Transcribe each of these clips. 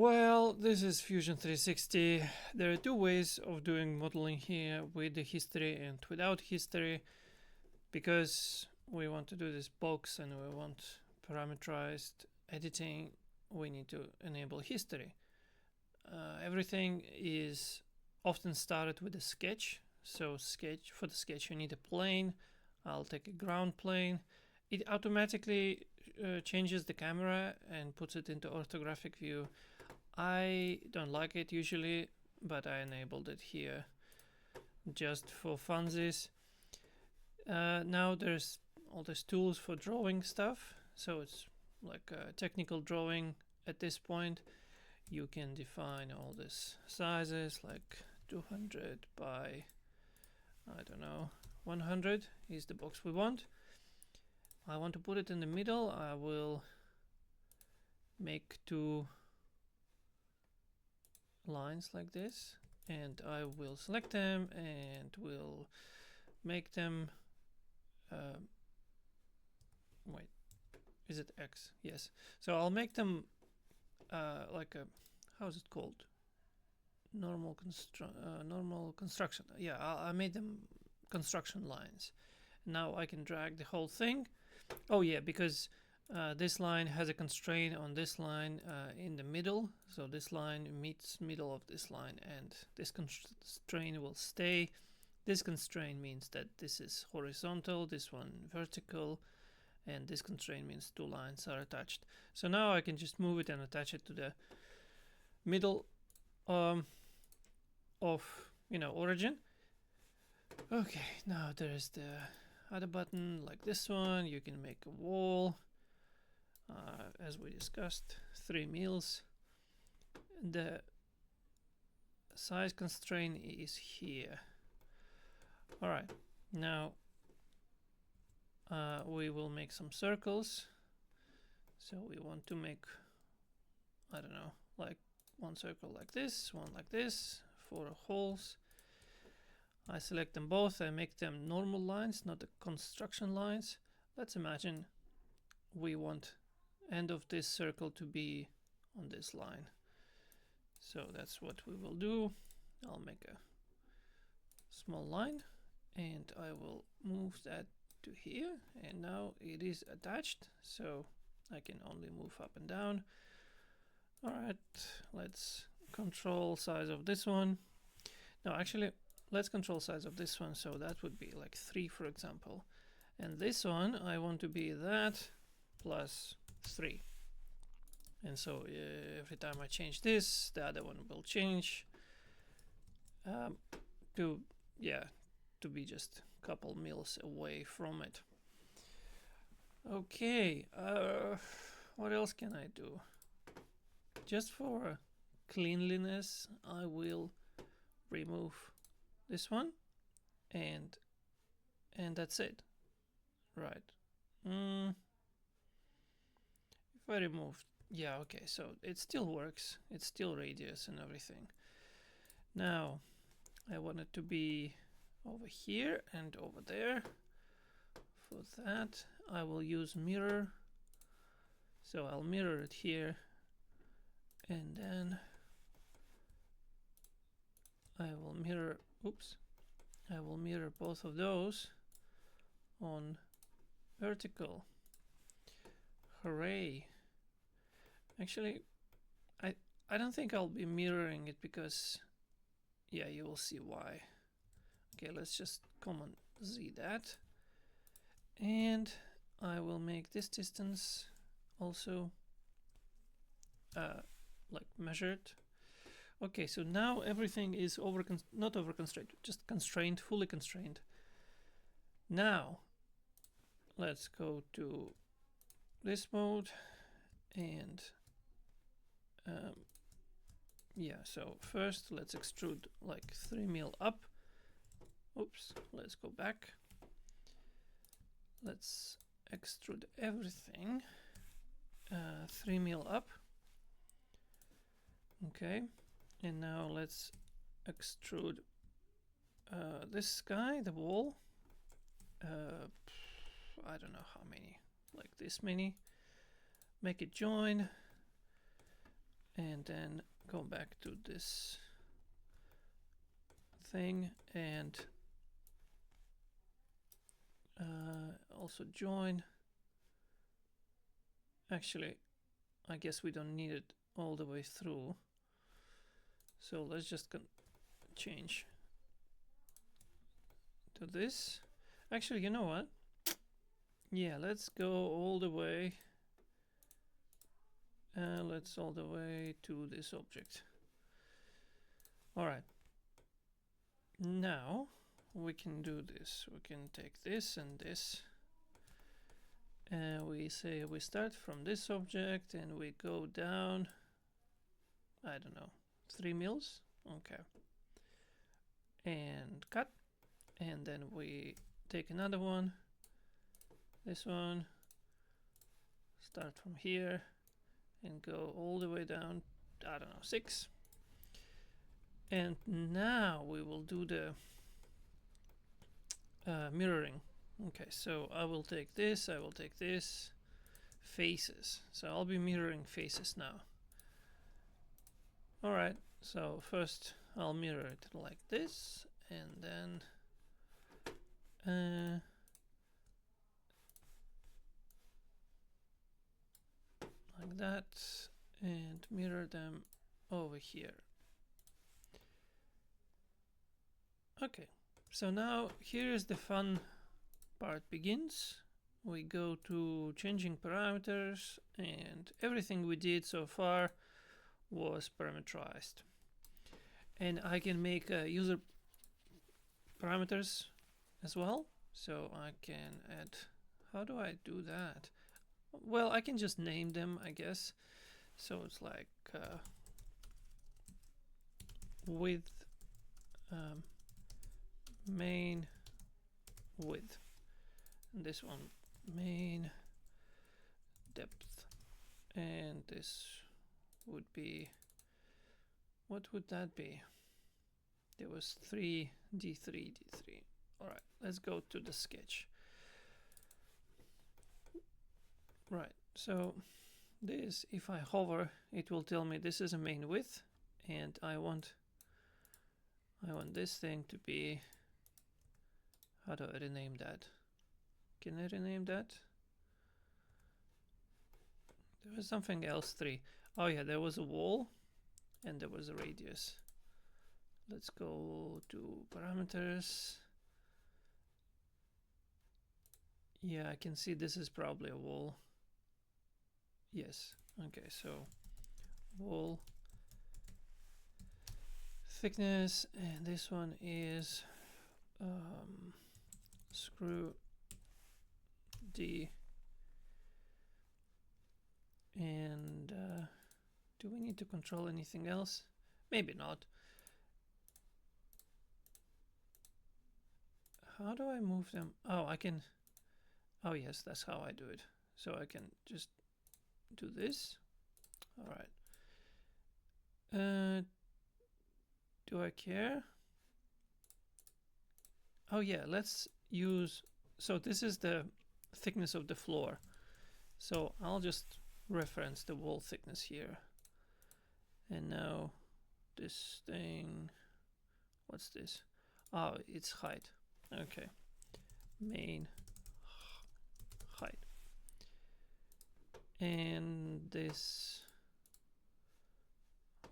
Well, this is Fusion 360. There are two ways of doing modeling here, with the history and without history. Because we want to do this box and we want parameterized editing, we need to enable history. Everything is often started with a sketch. So for the sketch you need a plane. I'll take a ground plane. It automatically changes the camera and puts it into orthographic view. I don't like it usually, but I enabled it here just for funsies. Now there's all these tools for drawing stuff, so it's like a technical drawing. At this point you can define all these sizes, like 200 by, I don't know, 100 is the box we want. I want to put it in the middle. I will make two lines like this, and I will select them and will make them wait, is it X? Yes. So I'll make them like a, how's it called, normal construction. Yeah, I made them construction lines. Now I can drag the whole thing. Oh yeah, because this line has a constraint on this line in the middle, so this line meets middle of this line, and this constraint will stay. This constraint means that this is horizontal, this one vertical, and this constraint means two lines are attached. So now I can just move it and attach it to the middle of origin. Okay, now there's the other button like this one. You can make a wall, as we discussed, 3 mils. The size constraint is here. All right, now we will make some circles. So we want to make, I don't know, like one circle like this, one like this, 4 holes. I select them both. I make them normal lines, not the construction lines. Let's imagine we want end of this circle to be on this line. So that's what we will do. I'll make a small line and I will move that to here, and now it is attached, so I can only move up and down. All right, let's control size of this one. No, actually, let's control size of this one, so that would be like 3, for example. And this one, I want to be that plus 3. And so every time I change this, the other one will change to be just a couple mils away from it. Okay, what else can I do? Just for cleanliness, I will remove this one, and that's it. Right. If I remove, yeah, okay, so it still works. It's still radius and everything. Now I want it to be over here and over there. For that I will use mirror. So I'll mirror it here, and then I will mirror, I will mirror both of those on vertical. Hooray. Actually, I don't think I'll be mirroring it, because yeah, you will see why. Okay, let's just Command Z that, and I will make this distance also like measured. Okay, so now everything is not over constrained, just constrained, fully constrained. Now let's go to this mode, and yeah, so first let's extrude like 3 mil up. Let's go back. Let's extrude everything 3 mil up. Okay, and now let's extrude this guy, the wall. I don't know how many, like this many. Make it join, and then go back to this thing and also join. Actually, I guess we don't need it all the way through. So let's just change to this. Actually, you know what? Yeah, let's go all the way. Let's all the way to this object. All right. Now we can do this. We can take this and this. And we say we start from this object and we go down, I don't know, 3 mils. Okay. And cut. And then we take another one. This one. Start from here and go all the way down, I don't know, 6. And now we will do the mirroring. Okay, so I will take this, faces. So I'll be mirroring faces now. Alright, so first I'll mirror it like this, and then like that, and mirror them over here. Okay, so now here is the fun part begins. We go to changing parameters, and everything we did so far was parameterized. And I can make user parameters as well. So I can add, how do I do that? Well, I can just name them, I guess. So it's like width, main width, and this one main depth, and this would be, what would that be? There was D3. All right, let's go to the sketch. Right, so this, if I hover, it will tell me this is a main width, and I want this thing to be, how do I rename that? Can I rename that? There was something else, 3. Oh yeah, there was a wall and there was a radius. Let's go to parameters. Yeah, I can see this is probably a wall. Yes, okay, so wall thickness, and this one is screw D. And do we need to control anything else? Maybe not. How do I move them? Oh, I can. Oh yes, that's how I do it. So I can just do this. All right. Do I care? Oh yeah, let's use, so this is the thickness of the floor. So I'll just reference the wall thickness here. And now this thing, what's this? Oh, it's height. Okay. Main height. And this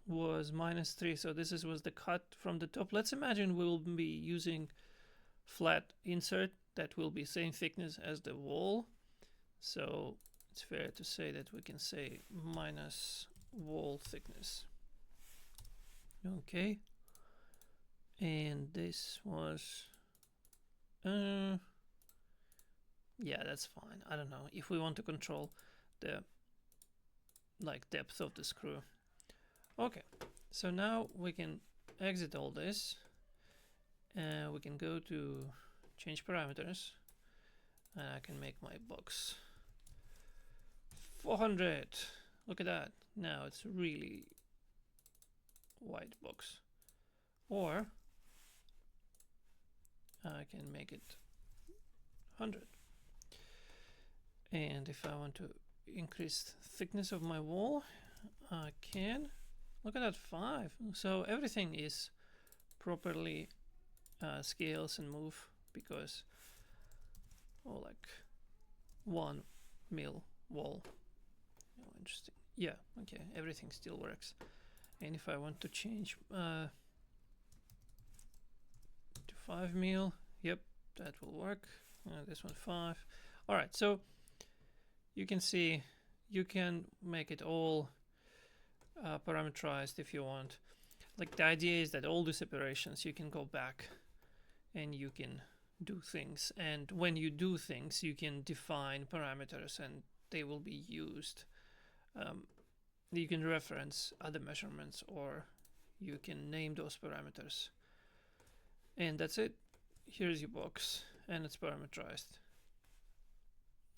was -3, so this was the cut from the top. Let's imagine we'll be using flat insert that will be same thickness as the wall. So it's fair to say that we can say minus wall thickness. Okay. And this was, yeah, that's fine. I don't know if we want to control the depth of the screw. Okay, so now we can exit all this. We can go to change parameters, and I can make my box 400. Look at that. Now it's a really wide box. Or I can make it 100. And if I want to increase thickness of my wall, I can. Look at that, 5. So everything is properly scales and move because, oh, like 1 mil wall. Oh, interesting. Yeah, okay, everything still works. And if I want to change to 5 mil, yep, that will work. This one 5. All right, so you can see you can make it all parameterized if you want. Like the idea is that all these operations you can go back and you can do things, and when you do things you can define parameters and they will be used. You can reference other measurements or you can name those parameters, and that's it. Here's your box and it's parameterized.